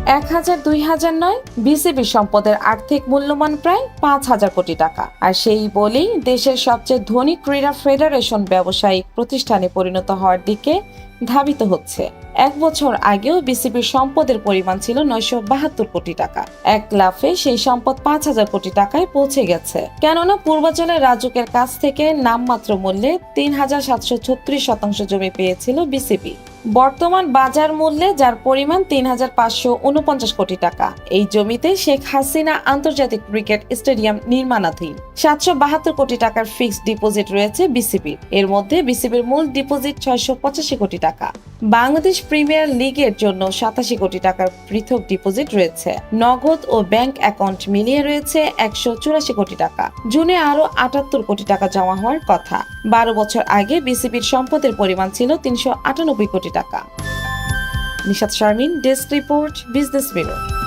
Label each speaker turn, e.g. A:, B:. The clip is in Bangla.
A: 1000 2000 নয়, বিসিবির সম্পদের আর্থিক মূল্যমান প্রায় 5000 কোটি টাকা। আর সেই বলেই দেশের সবচেয়ে ধনী ক্রীড়া ফেডারেশন ব্যবসায়িক প্রতিষ্ঠানে পরিণত হওয়ার দিকে ধাবিত হচ্ছে। এক বছর আগেও বিসিবির সম্পদের পরিমাণ ছিল 972 কোটি টাকা। এক লাফে সেই সম্পদ 5000 কোটি টাকায় পৌঁছে গেছে। কেননা পূর্বাঞ্চলের রাজুকের কাছ থেকে নামমাত্র মূল্যে 3736 শতাংশ জমি পেয়েছিল বিসিবি। বর্তমান বাজার মূল্যে যার পরিমাণ 3549 কোটি টাকা। এই জমিতে শেখ হাসিনা আন্তর্জাতিক ক্রিকেট স্টেডিয়াম নির্মাণাধীন। 772 কোটি টাকার ফিক্সড ডিপোজিট রয়েছে বিসিবির। এর মধ্যে বিসিবির মূল ডিপোজিট 685 কোটি টাকা। বাংলাদেশ প্রিমিয়ার লিগের জন্য 87 কোটি টাকার পৃথক ডিপোজিট রয়েছে। নগদ ও ব্যাংক অ্যাকাউন্ট মিলিয়ে রয়েছে 184 কোটি টাকা। জুনে আরো 78 কোটি টাকা জমা হওয়ার কথা। 12 বছর আগে বিসিবির সম্পদের পরিমাণ ছিল 398 কোটি টাকা। Nishat Sharmin, desk report, business bureau.